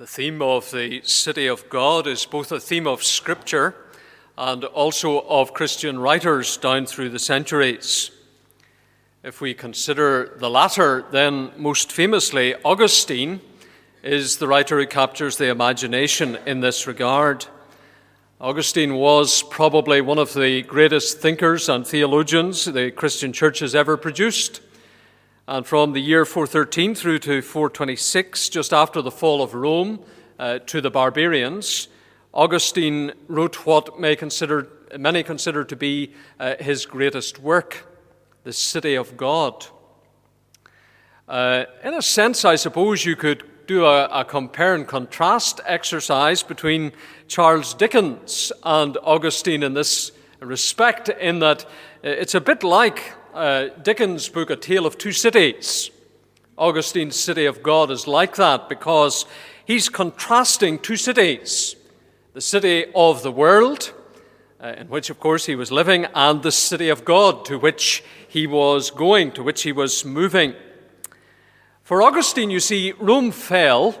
The theme of the city of God is both a theme of Scripture and also of Christian writers down through the centuries. If we consider the latter, then most famously Augustine is the writer who captures the imagination in this regard. Augustine was probably one of the greatest thinkers and theologians the Christian church has ever produced. And from the year 413 through to 426, just after the fall of Rome to the barbarians, Augustine wrote what many consider to be his greatest work, the City of God. In a sense, I suppose you could do a compare and contrast exercise between Charles Dickens and Augustine in this respect, in that it's a bit like Dickens' book, A Tale of Two Cities. Augustine's City of God is like that because he's contrasting two cities. The city of the world, in which, of course, he was living, and the city of God to which he was going, to which he was moving. For Augustine, you see, Rome fell,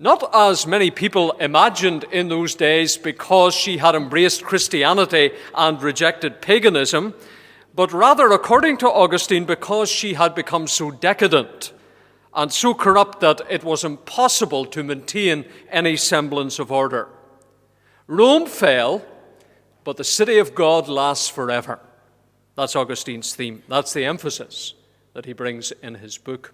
not as many people imagined in those days because she had embraced Christianity and rejected paganism, but rather, according to Augustine, because she had become so decadent and so corrupt that it was impossible to maintain any semblance of order. Rome fell, but the city of God lasts forever. That's Augustine's theme. That's the emphasis that he brings in his book.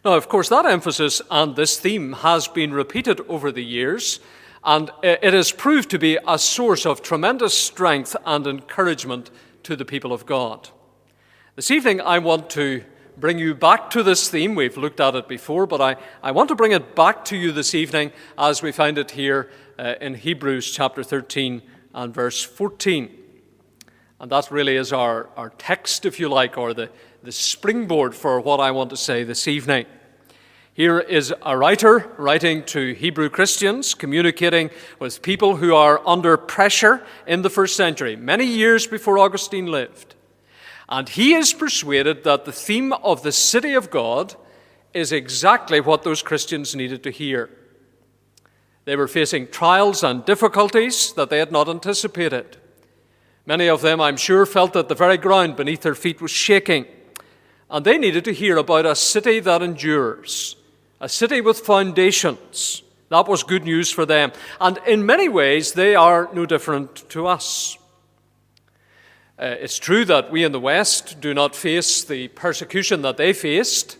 Now, of course, that emphasis and this theme has been repeated over the years, and it has proved to be a source of tremendous strength and encouragement to the people of God. This evening, I want to bring you back to this theme. We've looked at it before, but I want to bring it back to you this evening as we find it here in Hebrews chapter 13 and verse 14. And that really is our text, if you like, or the springboard for what I want to say this evening. Here is a writer writing to Hebrew Christians, communicating with people who are under pressure in the first century, many years before Augustine lived. And he is persuaded that the theme of the city of God is exactly what those Christians needed to hear. They were facing trials and difficulties that they had not anticipated. Many of them, I'm sure, felt that the very ground beneath their feet was shaking. And they needed to hear about a city that endures, a city with foundations. That was good news for them. And in many ways, they are no different to us. It's true that we in the West do not face the persecution that they faced.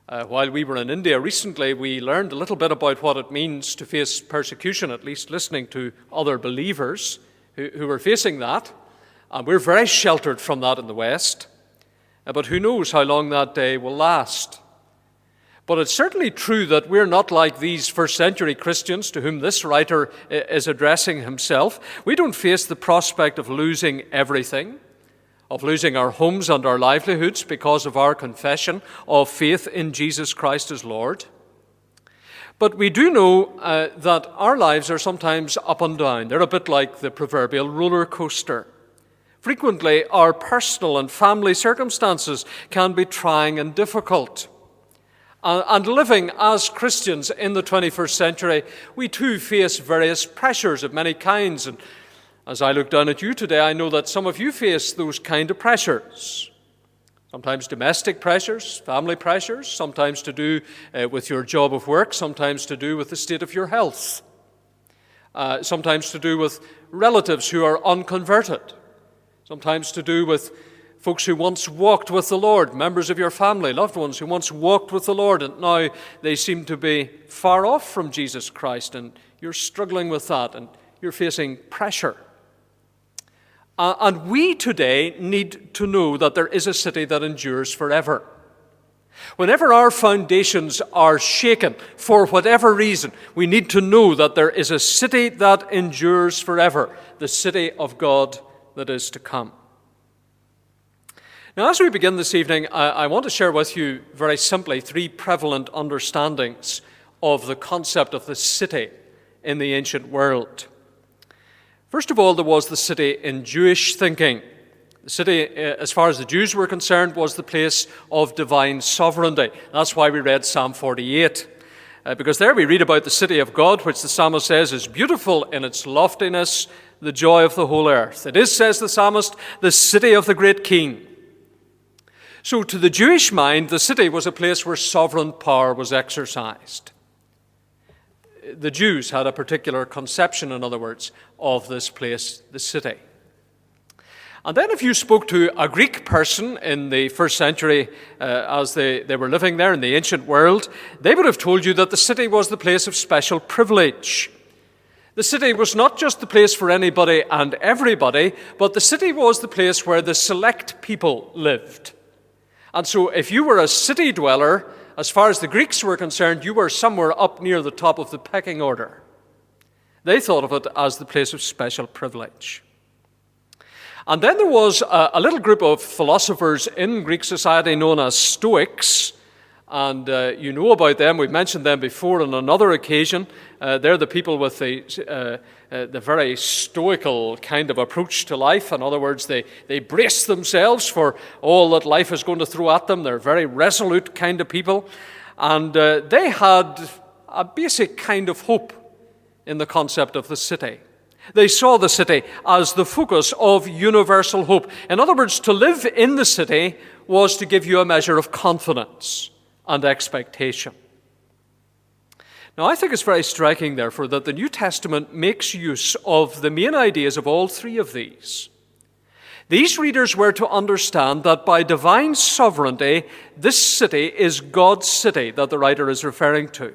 While we were in India recently, we learned a little bit about what it means to face persecution, at least listening to other believers who were facing that. And we're very sheltered from that in the West. But who knows how long that day will last. But it's certainly true that we're not like these first century Christians to whom this writer is addressing himself. We don't face the prospect of losing everything, of losing our homes and our livelihoods because of our confession of faith in Jesus Christ as Lord. But we do know that our lives are sometimes up and down. They're a bit like the proverbial roller coaster. Frequently, our personal and family circumstances can be trying and difficult. And living as Christians in the 21st century, we too face various pressures of many kinds. And as I look down at you today, I know that some of you face those kind of pressures. Sometimes domestic pressures, family pressures, sometimes to do with your job of work, sometimes to do with the state of your health, sometimes to do with relatives who are unconverted, sometimes to do with folks who once walked with the Lord, members of your family, loved ones who once walked with the Lord, and now they seem to be far off from Jesus Christ, and you're struggling with that, and you're facing pressure. And we today need to know that there is a city that endures forever. Whenever our foundations are shaken, for whatever reason, we need to know that there is a city that endures forever, the city of God that is to come. Now, as we begin this evening, I want to share with you very simply three prevalent understandings of the concept of the city in the ancient world. First of all, there was the city in Jewish thinking. The city, as far as the Jews were concerned, was the place of divine sovereignty. That's why we read Psalm 48. Because there we read about the city of God, which the psalmist says is beautiful in its loftiness, the joy of the whole earth. It is, says the psalmist, the city of the great king. So to the Jewish mind, the city was a place where sovereign power was exercised. The Jews had a particular conception, in other words, of this place, the city. And then if you spoke to a Greek person in the first century as they were living there in the ancient world, they would have told you that the city was the place of special privilege. The city was not just the place for anybody and everybody, but the city was the place where the select people lived. And so if you were a city dweller, as far as the Greeks were concerned, you were somewhere up near the top of the pecking order. They thought of it as the place of special privilege. And then there was a little group of philosophers in Greek society known as Stoics, and you know about them. We've mentioned them before on another occasion. They're the people with the very stoical kind of approach to life. In other words, they brace themselves for all that life is going to throw at them. They're very resolute kind of people. And they had a basic kind of hope in the concept of the city. They saw the city as the focus of universal hope. In other words, to live in the city was to give you a measure of confidence and expectation. Now, I think it's very striking, therefore, that the New Testament makes use of the main ideas of all three of these. These readers were to understand that by divine sovereignty, this city is God's city that the writer is referring to.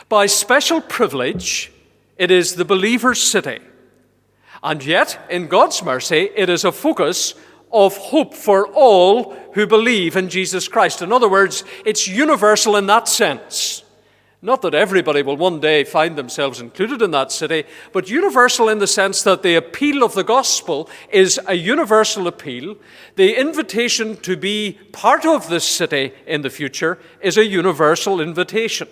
By special privilege, it is the believer's city. And yet, in God's mercy, it is a focus of hope for all who believe in Jesus Christ. In other words, it's universal in that sense. Not that everybody will one day find themselves included in that city, but universal in the sense that the appeal of the gospel is a universal appeal. The invitation to be part of this city in the future is a universal invitation.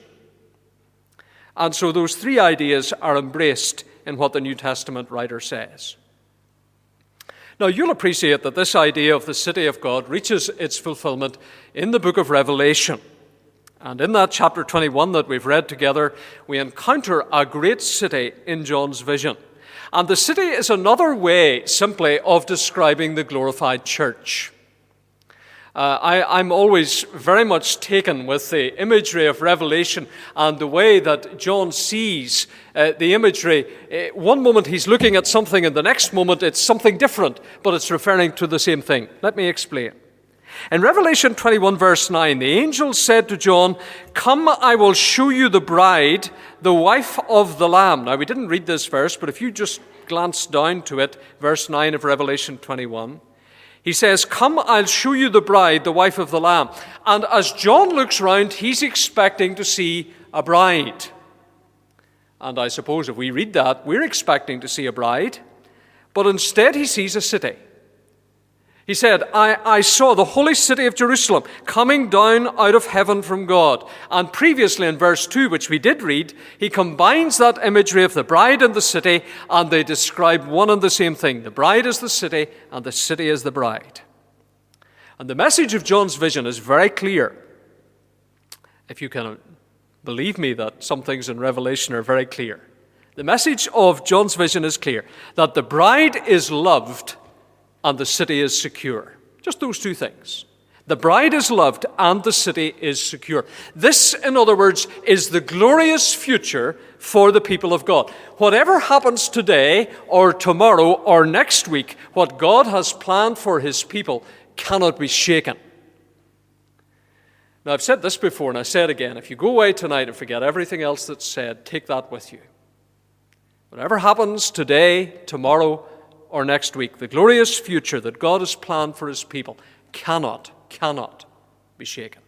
And so those three ideas are embraced in what the New Testament writer says. Now, you'll appreciate that this idea of the city of God reaches its fulfillment in the book of Revelation. And in that chapter 21 that we've read together, we encounter a great city in John's vision. And the city is another way simply of describing the glorified church. I'm always very much taken with the imagery of Revelation and the way that John sees the imagery. One moment he's looking at something and the next moment it's something different, but it's referring to the same thing. Let me explain. In Revelation 21 verse 9, the angel said to John, "Come, I will show you the bride, the wife of the Lamb." Now, we didn't read this verse, but if you just glance down to it, verse 9 of Revelation 21, he says, "Come, I'll show you the bride, the wife of the Lamb." And as John looks round, he's expecting to see a bride. And I suppose if we read that, we're expecting to see a bride. But instead he sees a city. He said, I saw the holy city of Jerusalem coming down out of heaven from God. And previously in verse 2, which we did read, he combines that imagery of the bride and the city, and they describe one and the same thing. The bride is the city, and the city is the bride. And the message of John's vision is very clear. If you can believe me that some things in Revelation are very clear. The message of John's vision is clear, that the bride is loved and the city is secure. Just those two things. The bride is loved and the city is secure. This, in other words, is the glorious future for the people of God. Whatever happens today or tomorrow or next week, what God has planned for his people cannot be shaken. Now, I've said this before and I say it again. If you go away tonight and forget everything else that's said, take that with you. Whatever happens today, tomorrow, or next week, the glorious future that God has planned for his people cannot be shaken.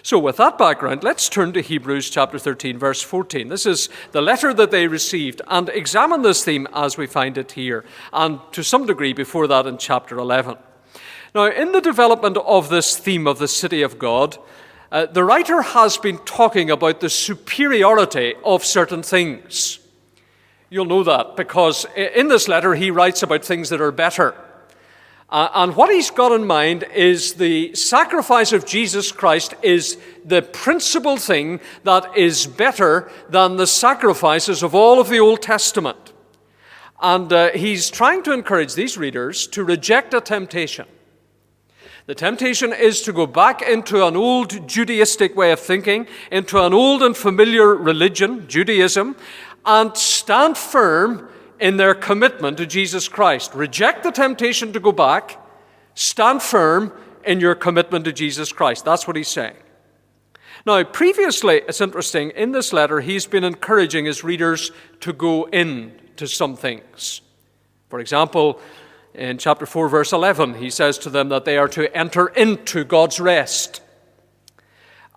So with that background, let's turn to Hebrews chapter 13, verse 14. This is the letter that they received, and examine this theme as we find it here, and to some degree before that in chapter 11. Now, in the development of this theme of the city of God, the writer has been talking about the superiority of certain things. You'll know that because in this letter he writes about things that are better. And what he's got in mind is the sacrifice of Jesus Christ is the principal thing that is better than the sacrifices of all of the Old Testament. And he's trying to encourage these readers to reject a temptation. The temptation is to go back into an old Judaistic way of thinking, into an old and familiar religion, Judaism, and stand firm in their commitment to Jesus Christ. Reject the temptation to go back. Stand firm in your commitment to Jesus Christ. That's what he's saying. Now, previously, it's interesting, in this letter, he's been encouraging his readers to go in to some things. For example, in chapter 4, verse 11, he says to them that they are to enter into God's rest.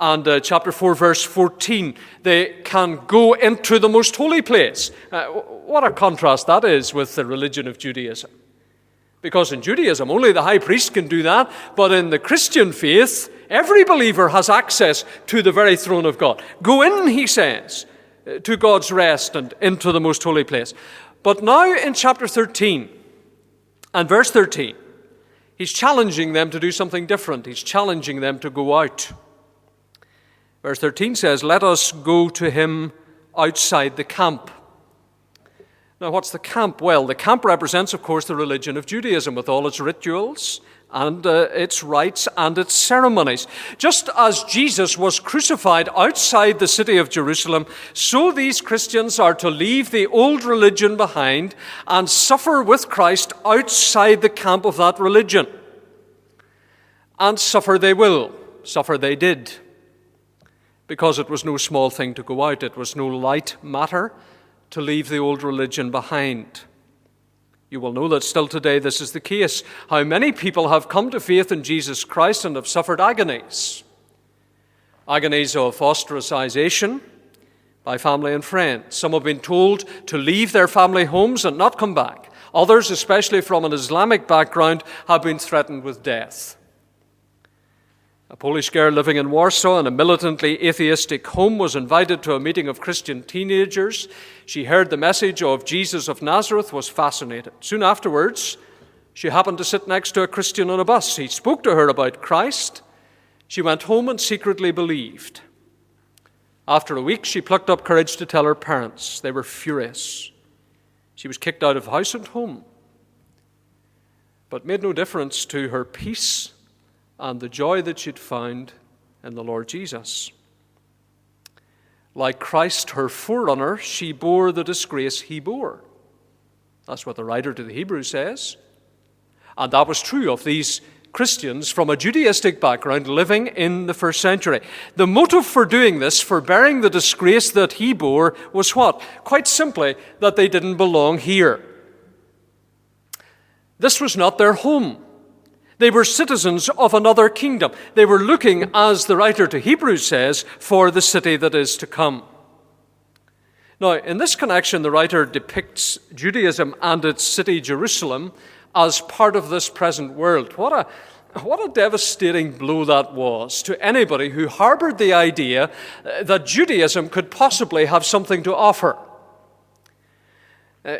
And chapter 4, verse 14, they can go into the most holy place. What a contrast that is with the religion of Judaism. Because in Judaism, only the high priest can do that. But in the Christian faith, every believer has access to the very throne of God. Go in, he says, to God's rest and into the most holy place. But now in chapter 13 and verse 13, he's challenging them to do something different. He's challenging them to go out. Verse 13 says, "Let us go to him outside the camp." Now, what's the camp? Well, the camp represents, of course, the religion of Judaism with all its rituals and its rites and its ceremonies. Just as Jesus was crucified outside the city of Jerusalem, so these Christians are to leave the old religion behind and suffer with Christ outside the camp of that religion. And suffer they will. Suffer they did. Because it was no small thing to go out. It was no light matter to leave the old religion behind. You will know that still today this is the case. How many people have come to faith in Jesus Christ and have suffered agonies. Agonies of ostracization by family and friends. Some have been told to leave their family homes and not come back. Others, especially from an Islamic background, have been threatened with death. A Polish girl living in Warsaw in a militantly atheistic home was invited to a meeting of Christian teenagers. She heard the message of Jesus of Nazareth, was fascinated. Soon afterwards, she happened to sit next to a Christian on a bus. He spoke to her about Christ. She went home and secretly believed. After a week, she plucked up courage to tell her parents. They were furious. She was kicked out of house and home. But it made no difference to her peace and the joy that she'd found in the Lord Jesus. Like Christ, her forerunner, she bore the disgrace he bore. That's what the writer to the Hebrews says. And that was true of these Christians from a Judaistic background living in the first century. The motive for doing this, for bearing the disgrace that he bore, was what? Quite simply, that they didn't belong here. This was not their home. They were citizens of another kingdom. They were looking, as the writer to Hebrews says, for the city that is to come. Now, in this connection, the writer depicts Judaism and its city, Jerusalem, as part of this present world. What a devastating blow that was to anybody who harbored the idea that Judaism could possibly have something to offer.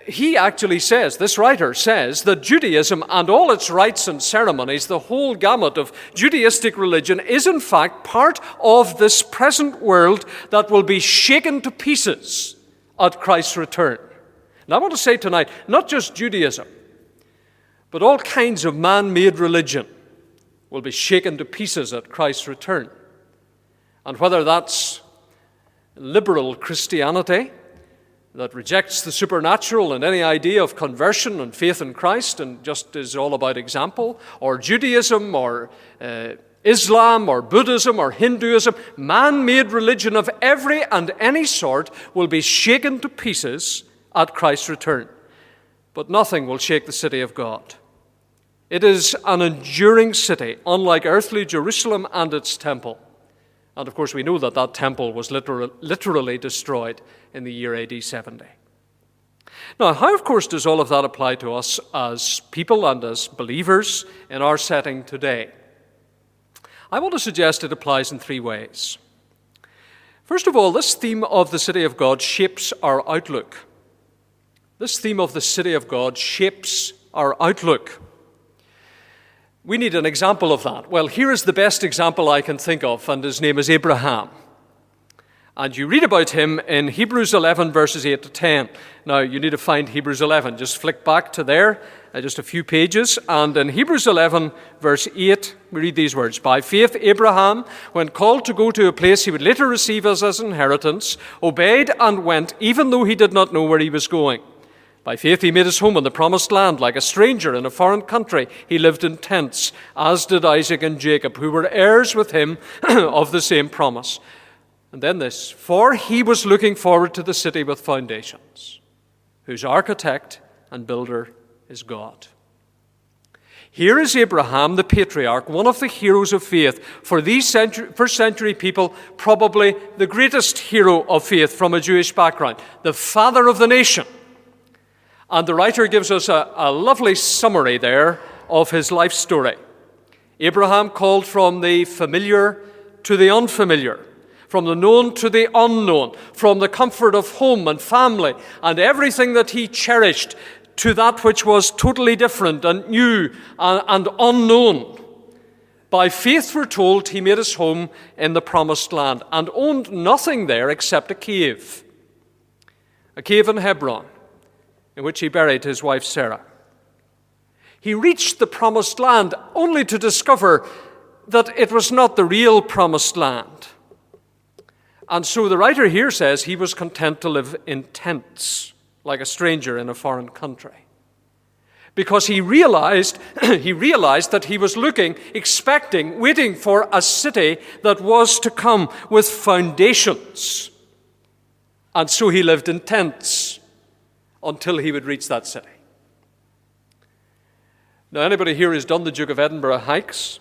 He actually says, this writer says, that Judaism and all its rites and ceremonies, the whole gamut of Judaistic religion, is in fact part of this present world that will be shaken to pieces at Christ's return. And I want to say tonight, not just Judaism, but all kinds of man-made religion will be shaken to pieces at Christ's return. And whether that's liberal Christianity, that rejects the supernatural and any idea of conversion and faith in Christ and just is all about example, or Judaism or Islam or Buddhism or Hinduism, man-made religion of every and any sort will be shaken to pieces at Christ's return. But nothing will shake the city of God. It is an enduring city, unlike earthly Jerusalem and its temple. And of course, we know that that temple was literally destroyed in the year AD 70. Now, how, of course, does all of that apply to us as people and as believers in our setting today? I want to suggest it applies in three ways. First of all, this theme of the city of God shapes our outlook. This theme of the city of God shapes our outlook. We need an example of that. Well, here is the best example I can think of, and his name is Abraham. And you read about him in Hebrews 11, verses 8 to 10. Now, you need to find Hebrews 11. Just flick back to there, just a few pages. And in Hebrews 11, verse 8, we read these words. By faith, Abraham, when called to go to a place he would later receive as his inheritance, obeyed and went, even though he did not know where he was going. By faith, he made his home in the promised land. Like a stranger in a foreign country, he lived in tents, as did Isaac and Jacob, who were heirs with him of the same promise. And then this, for he was looking forward to the city with foundations, whose architect and builder is God. Here is Abraham, the patriarch, one of the heroes of faith. For these first century people, probably the greatest hero of faith from a Jewish background, the father of the nation. And the writer gives us a lovely summary there of his life story. Abraham called from the familiar to the unfamiliar, from the known to the unknown, from the comfort of home and family and everything that he cherished to that which was totally different and new and unknown. By faith, we're told, he made his home in the promised land and owned nothing there except a cave in Hebron, in which he buried his wife Sarah. He reached the promised land only to discover that it was not the real promised land. And so the writer here says he was content to live in tents, like a stranger in a foreign country. Because he realized that he was looking, expecting, waiting for a city that was to come with foundations. And so he lived in tents until he would reach that city. Now, anybody here who's done the Duke of Edinburgh hikes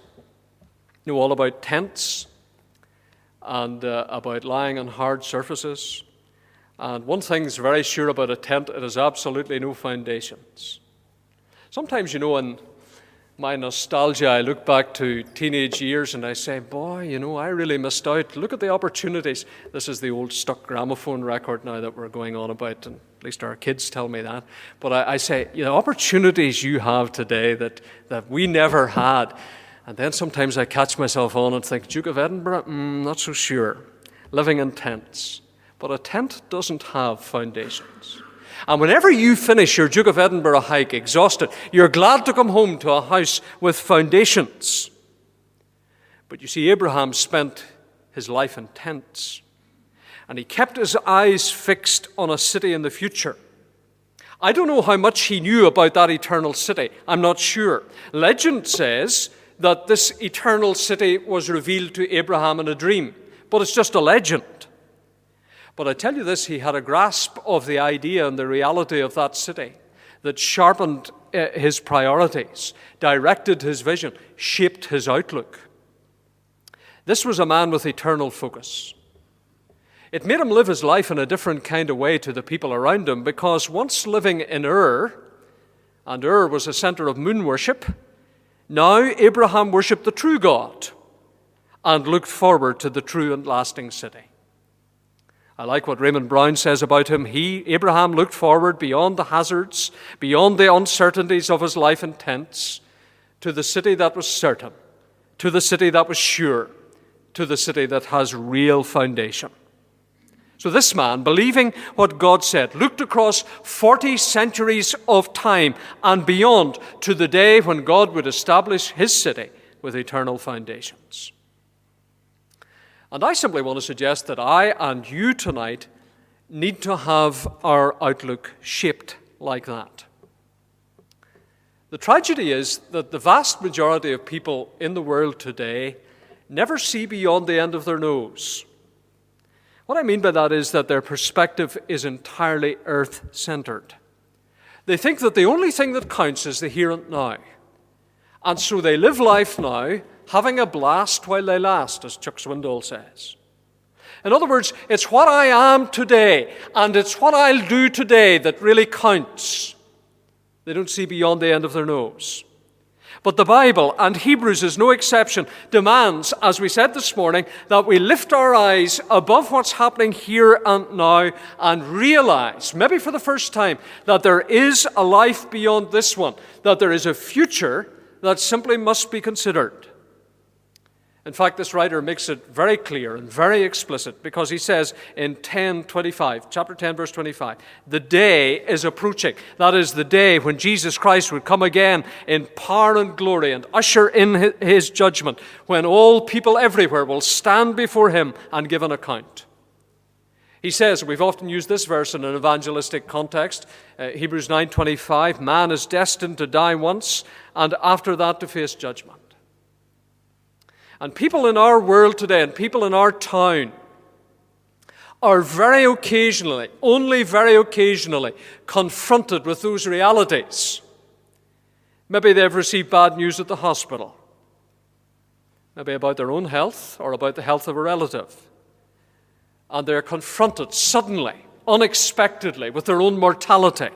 know all about tents and about lying on hard surfaces. And one thing's very sure about a tent, it has absolutely no foundations. Sometimes, in my nostalgia, I look back to teenage years and I say, boy, I really missed out. Look at the opportunities. This is the old stuck gramophone record now that we're going on about, and at least our kids tell me that. But I say, opportunities you have today that we never had. And then sometimes I catch myself on and think, Duke of Edinburgh? Not so sure. Living in tents. But a tent doesn't have foundations. And whenever you finish your Duke of Edinburgh hike exhausted, you're glad to come home to a house with foundations. But you see, Abraham spent his life in tents. And he kept his eyes fixed on a city in the future. I don't know how much he knew about that eternal city. I'm not sure. Legend says that this eternal city was revealed to Abraham in a dream. But it's just a legend. But I tell you this, he had a grasp of the idea and the reality of that city that sharpened his priorities, directed his vision, shaped his outlook. This was a man with eternal focus. It made him live his life in a different kind of way to the people around him, because once living in Ur, and Ur was a center of moon worship, now Abraham worshipped the true God and looked forward to the true and lasting city. I like what Raymond Brown says about him. Abraham, looked forward beyond the hazards, beyond the uncertainties of his life in tents, to the city that was certain, to the city that was sure, to the city that has real foundation. So this man, believing what God said, looked across 40 centuries of time and beyond to the day when God would establish his city with eternal foundations. And I simply want to suggest that I and you tonight need to have our outlook shaped like that. The tragedy is that the vast majority of people in the world today never see beyond the end of their nose. What I mean by that is that their perspective is entirely earth-centered. They think that the only thing that counts is the here and now. And so they live life now, having a blast while they last, as Chuck Swindoll says. In other words, it's what I am today, and it's what I'll do today that really counts. They don't see beyond the end of their nose. But the Bible, and Hebrews is no exception, demands, as we said this morning, that we lift our eyes above what's happening here and now and realize, maybe for the first time, that there is a life beyond this one, that there is a future that simply must be considered. In fact, this writer makes it very clear and very explicit, because he says in chapter 10, verse 25, the day is approaching. That is the day when Jesus Christ would come again in power and glory and usher in his judgment, when all people everywhere will stand before him and give an account. He says, we've often used this verse in an evangelistic context, Hebrews 9:25, man is destined to die once, and after that to face judgment. And people in our world today, and people in our town, are very occasionally, only very occasionally, confronted with those realities. Maybe they've received bad news at the hospital, maybe about their own health or about the health of a relative. And they're confronted suddenly, unexpectedly, with their own mortality.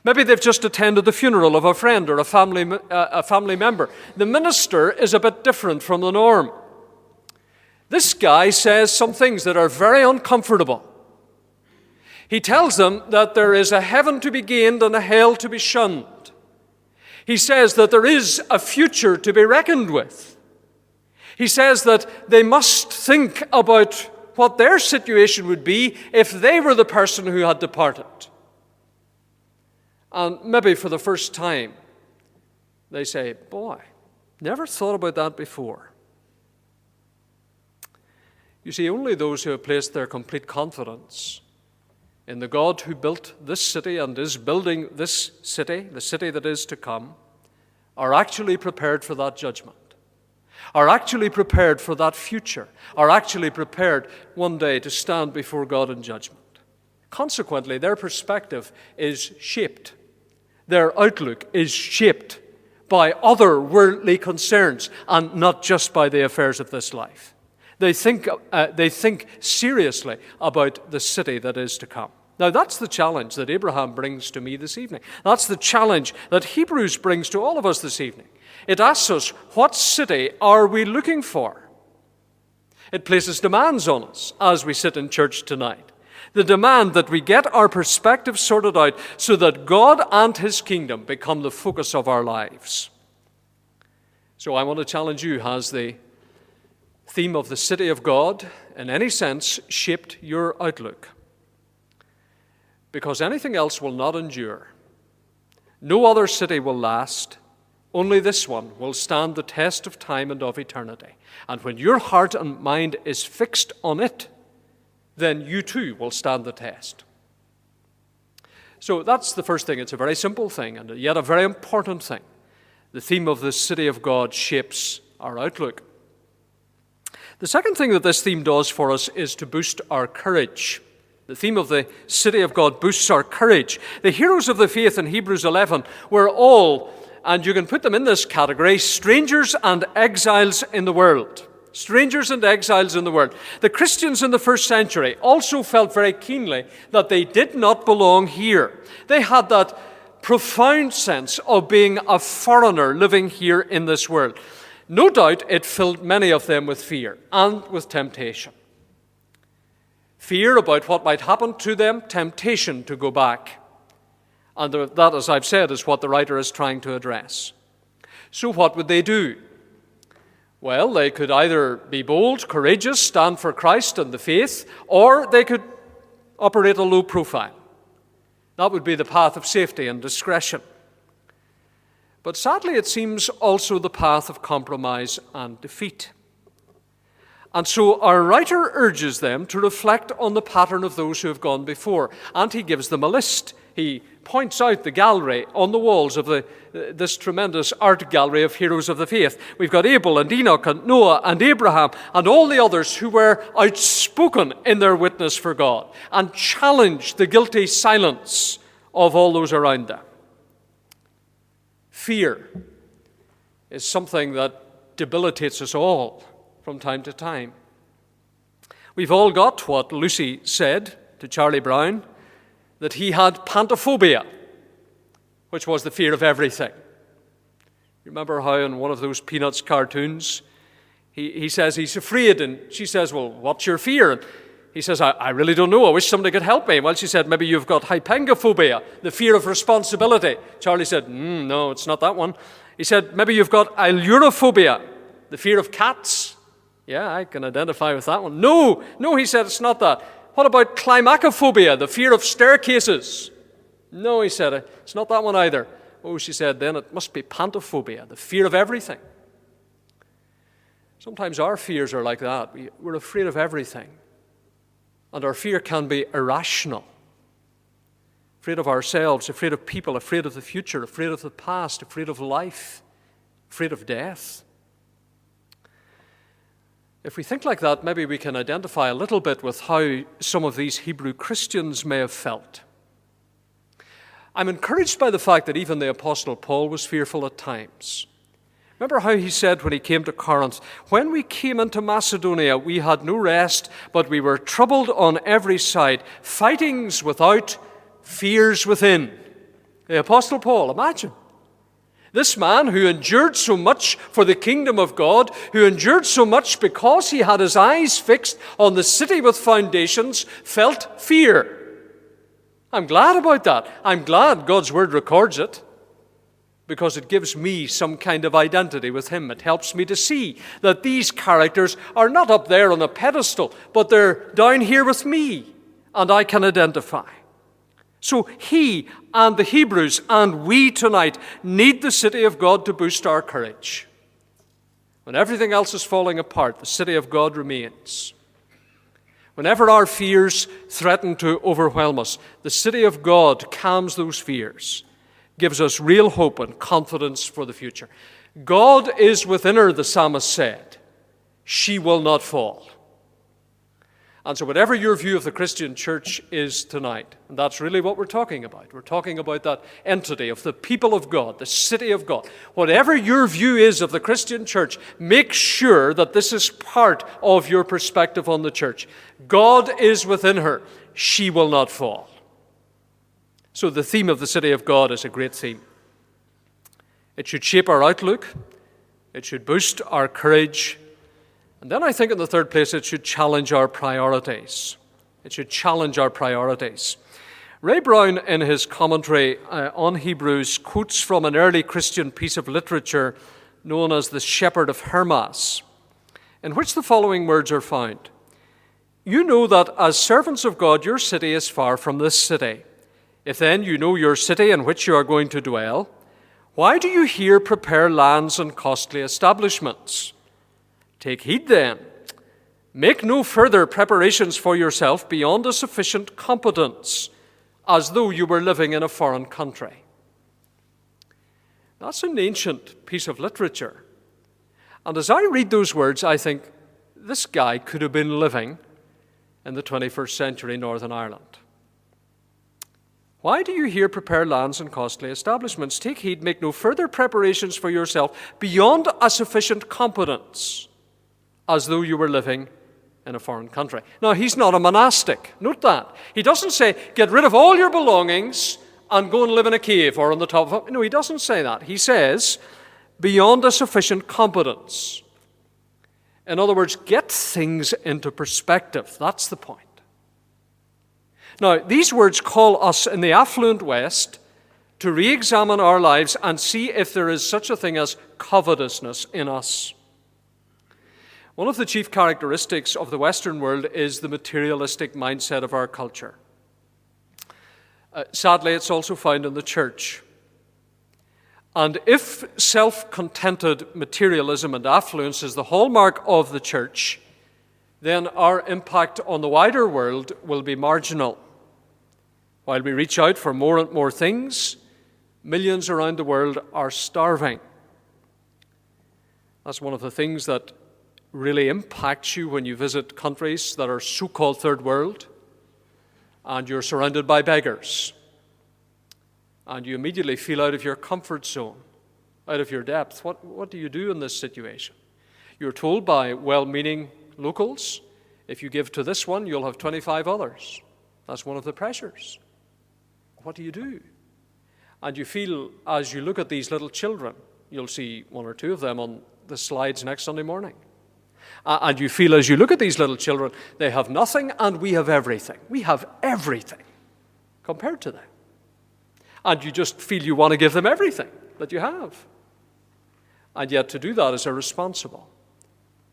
Maybe they've just attended the funeral of a friend or a family member. The minister is a bit different from the norm. This guy says some things that are very uncomfortable. He tells them that there is a heaven to be gained and a hell to be shunned. He says that there is a future to be reckoned with. He says that they must think about what their situation would be if they were the person who had departed. And maybe for the first time, they say, boy, never thought about that before. You see, only those who have placed their complete confidence in the God who built this city and is building this city, the city that is to come, are actually prepared for that judgment, are actually prepared for that future, are actually prepared one day to stand before God in judgment. Consequently, their perspective is shaped. Their outlook is shaped by other worldly concerns and not just by the affairs of this life. They think seriously about the city that is to come. Now, that's the challenge that Abraham brings to me this evening. That's the challenge that Hebrews brings to all of us this evening. It asks us, what city are we looking for? It places demands on us as we sit in church tonight. The demand that we get our perspective sorted out so that God and his kingdom become the focus of our lives. So I want to challenge you, has the theme of the city of God in any sense shaped your outlook? Because anything else will not endure. No other city will last. Only this one will stand the test of time and of eternity. And when your heart and mind is fixed on it, then you too will stand the test. So that's the first thing. It's a very simple thing, and yet a very important thing. The theme of the city of God shapes our outlook. The second thing that this theme does for us is to boost our courage. The theme of the city of God boosts our courage. The heroes of the faith in Hebrews 11 were all, and you can put them in this category, strangers and exiles in the world. Strangers and exiles in the world. The Christians in the first century also felt very keenly that they did not belong here. They had that profound sense of being a foreigner living here in this world. No doubt it filled many of them with fear and with temptation. Fear about what might happen to them, temptation to go back. And that, as I've said, is what the writer is trying to address. So what would they do? Well, they could either be bold, courageous, stand for Christ and the faith, or they could operate a low profile. That would be the path of safety and discretion. But sadly, it seems also the path of compromise and defeat. And so our writer urges them to reflect on the pattern of those who have gone before, and he gives them a list. He points out the gallery on the walls of this tremendous art gallery of heroes of the faith. We've got Abel and Enoch and Noah and Abraham and all the others who were outspoken in their witness for God and challenged the guilty silence of all those around them. Fear is something that debilitates us all from time to time. We've all got what Lucy said to Charlie Brown, that he had pantophobia, which was the fear of everything. You remember how in one of those Peanuts cartoons, he says he's afraid, and she says, well, what's your fear? And He says, I really don't know. I wish somebody could help me. Well, she said, maybe you've got hypangophobia, the fear of responsibility. Charlie said, no, it's not that one. He said, maybe you've got ailurophobia, the fear of cats. Yeah, I can identify with that one. No, he said, it's not that. What about climacophobia, the fear of staircases? No, he said, it's not that one either. Oh, she said, then it must be pantophobia, the fear of everything. Sometimes our fears are like that. We're afraid of everything. And our fear can be irrational. Afraid of ourselves, afraid of people, afraid of the future, afraid of the past, afraid of life, afraid of death. If we think like that, maybe we can identify a little bit with how some of these Hebrew Christians may have felt. I'm encouraged by the fact that even the Apostle Paul was fearful at times. Remember how he said when he came to Corinth, when we came into Macedonia, we had no rest, but we were troubled on every side, fightings without, fears within. The Apostle Paul, imagine. This man who endured so much for the kingdom of God, who endured so much because he had his eyes fixed on the city with foundations, felt fear. I'm glad about that. I'm glad God's word records it, because it gives me some kind of identity with him. It helps me to see that these characters are not up there on a pedestal, but they're down here with me, and I can identify. So he and the Hebrews and we tonight need the city of God to boost our courage. When everything else is falling apart, the city of God remains. Whenever our fears threaten to overwhelm us, the city of God calms those fears, gives us real hope and confidence for the future. God is within her, the psalmist said. She will not fall. And so whatever your view of the Christian church is tonight, and that's really what we're talking about. We're talking about that entity of the people of God, the city of God. Whatever your view is of the Christian church, make sure that this is part of your perspective on the church. God is within her. She will not fall. So the theme of the city of God is a great theme. It should shape our outlook. It should boost our courage. And then I think in the third place, it should challenge our priorities. It should challenge our priorities. Ray Brown, in his commentary on Hebrews, quotes from an early Christian piece of literature known as The Shepherd of Hermas, in which the following words are found. You know that as servants of God, your city is far from this city. If then you know your city in which you are going to dwell, why do you here prepare lands and costly establishments? Take heed then. Make no further preparations for yourself beyond a sufficient competence, as though you were living in a foreign country. That's an ancient piece of literature. And as I read those words, I think this guy could have been living in the 21st century Northern Ireland. Why do you here prepare lands and costly establishments? Take heed, make no further preparations for yourself beyond a sufficient competence, as though you were living in a foreign country. Now, he's not a monastic. Note that. He doesn't say, get rid of all your belongings and go and live in a cave or on the top of it. No, he doesn't say that. He says, beyond a sufficient competence. In other words, get things into perspective. That's the point. Now, these words call us in the affluent West to re-examine our lives and see if there is such a thing as covetousness in us. One of the chief characteristics of the Western world is the materialistic mindset of our culture. Sadly, it's also found in the church. And if self-contented materialism and affluence is the hallmark of the church, then our impact on the wider world will be marginal. While we reach out for more and more things, millions around the world are starving. That's one of the things that really impacts you when you visit countries that are so-called third world, and you're surrounded by beggars. And you immediately feel out of your comfort zone, out of your depth. What do you do in this situation? You're told by well-meaning locals, if you give to this one, you'll have 25 others. That's one of the pressures. What do you do? And you feel, as you look at these little children, you'll see one or two of them on the slides next Sunday morning. And you feel as you look at these little children, they have nothing and we have everything. We have everything compared to them. And you just feel you want to give them everything that you have. And yet to do that is irresponsible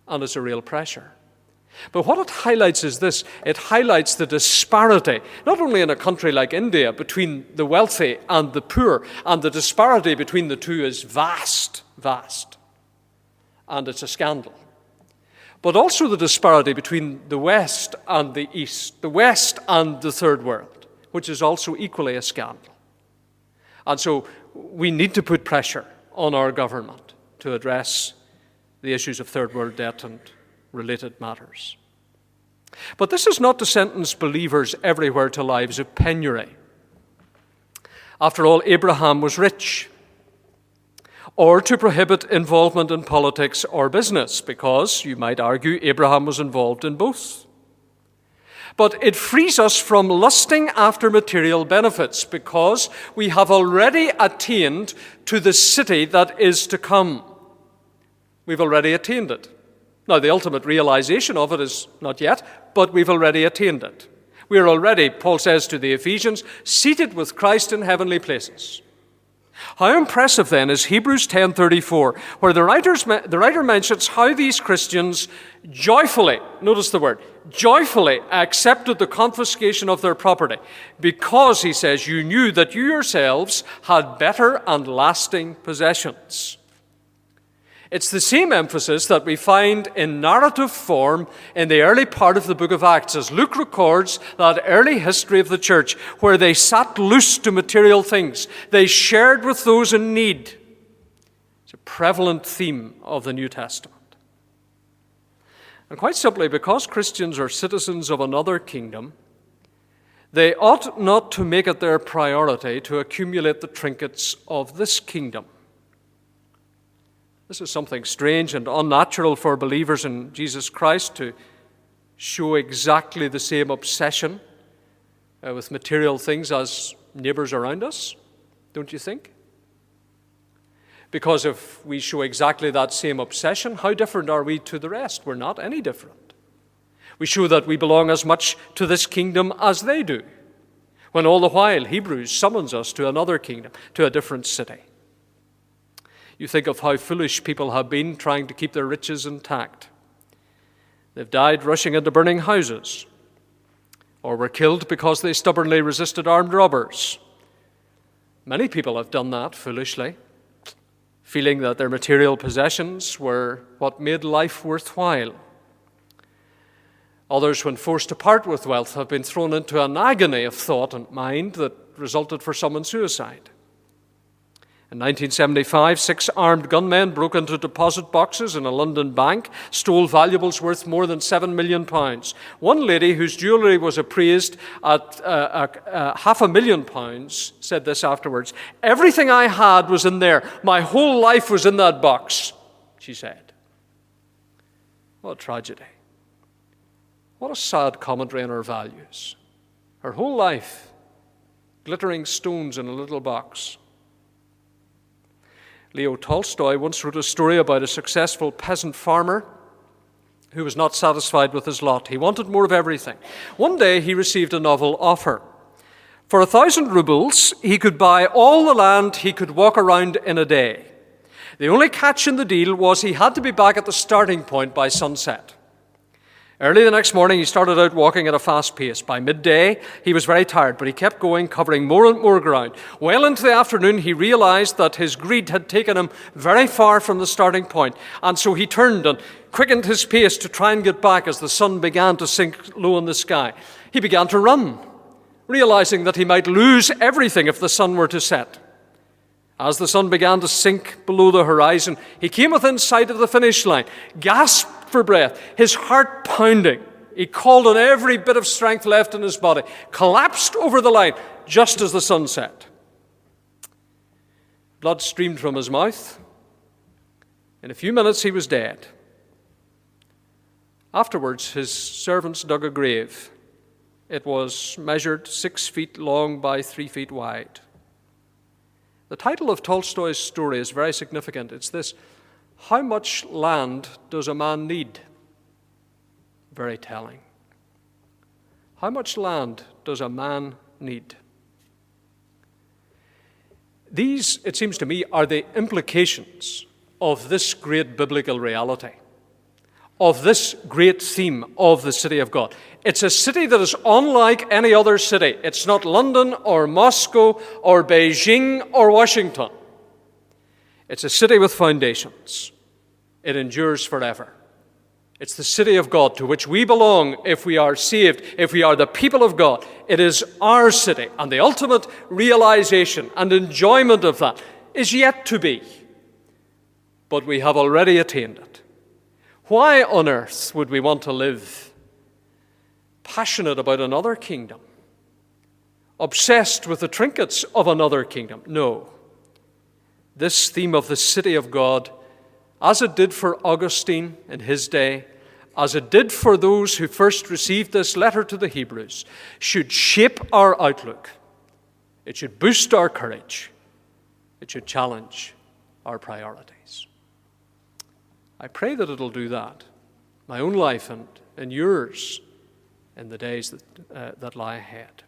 and is a real pressure. But what it highlights is this. It highlights the disparity, not only in a country like India, between the wealthy and the poor, and the disparity between the two is vast, vast. And it's a scandal. But also the disparity between the West and the East, the West and the Third World, which is also equally a scandal. And so we need to put pressure on our government to address the issues of Third World debt and related matters. But this is not to sentence believers everywhere to lives of penury. After all, Abraham was rich. Or to prohibit involvement in politics or business, because, you might argue, Abraham was involved in both. But it frees us from lusting after material benefits, because we have already attained to the city that is to come. We've already attained it. Now, the ultimate realization of it is not yet, but we've already attained it. We are already, Paul says to the Ephesians, seated with Christ in heavenly places. How impressive then is Hebrews 10:34, where the writer mentions how these Christians joyfully, notice the word, joyfully accepted the confiscation of their property, because, he says, you knew that you yourselves had better and lasting possessions. It's the same emphasis that we find in narrative form in the early part of the book of Acts, as Luke records that early history of the church, where they sat loose to material things. They shared with those in need. It's a prevalent theme of the New Testament. And quite simply, because Christians are citizens of another kingdom, they ought not to make it their priority to accumulate the trinkets of this kingdom. This is something strange and unnatural for believers in Jesus Christ, to show exactly the same obsession with material things as neighbors around us, don't you think? Because if we show exactly that same obsession, how different are we to the rest? We're not any different. We show that we belong as much to this kingdom as they do, when all the while Hebrews summons us to another kingdom, to a different city. You think of how foolish people have been trying to keep their riches intact. They've died rushing into burning houses, or were killed because they stubbornly resisted armed robbers. Many people have done that foolishly, feeling that their material possessions were what made life worthwhile. Others, when forced to part with wealth, have been thrown into an agony of thought and mind that resulted for some in suicide. In 1975, 6 armed gunmen broke into deposit boxes in a London bank, stole valuables worth more than £7 million. One lady, whose jewellery was appraised at £500,000, said this afterwards: "Everything I had was in there. My whole life was in that box," she said. What a tragedy. What a sad commentary on our values. Her whole life, glittering stones in a little box. Leo Tolstoy once wrote a story about a successful peasant farmer who was not satisfied with his lot. He wanted more of everything. One day he received a novel offer. For 1,000 rubles, he could buy all the land he could walk around in a day. The only catch in the deal was he had to be back at the starting point by sunset. Early the next morning, he started out walking at a fast pace. By midday, he was very tired, but he kept going, covering more and more ground. Well into the afternoon, he realized that his greed had taken him very far from the starting point, and so he turned and quickened his pace to try and get back as the sun began to sink low in the sky. He began to run, realizing that he might lose everything if the sun were to set. As the sun began to sink below the horizon, he came within sight of the finish line, gasped for breath, his heart pounding. He called on every bit of strength left in his body, collapsed over the line just as the sun set. Blood streamed from his mouth. In a few minutes, he was dead. Afterwards, his servants dug a grave. It was measured 6 feet long by 3 feet wide. The title of Tolstoy's story is very significant. It's this: how much land does a man need? very telling. How much land does a man need? These, it seems to me, are the implications of this great biblical reality, of this great theme of the city of God. It's a city that is unlike any other city. It's not London or Moscow or Beijing or Washington. It's a city with foundations. It endures forever. It's the city of God to which we belong if we are saved, if we are the people of God. It is our city, and the ultimate realization and enjoyment of that is yet to be. But we have already attained it. Why on earth would we want to live passionate about another kingdom, obsessed with the trinkets of another kingdom? No. This theme of the city of God, as it did for Augustine in his day, as it did for those who first received this letter to the Hebrews, should shape our outlook. It should boost our courage. It should challenge our priorities. I pray that it'll do that, my own life and yours, in the days that lie ahead.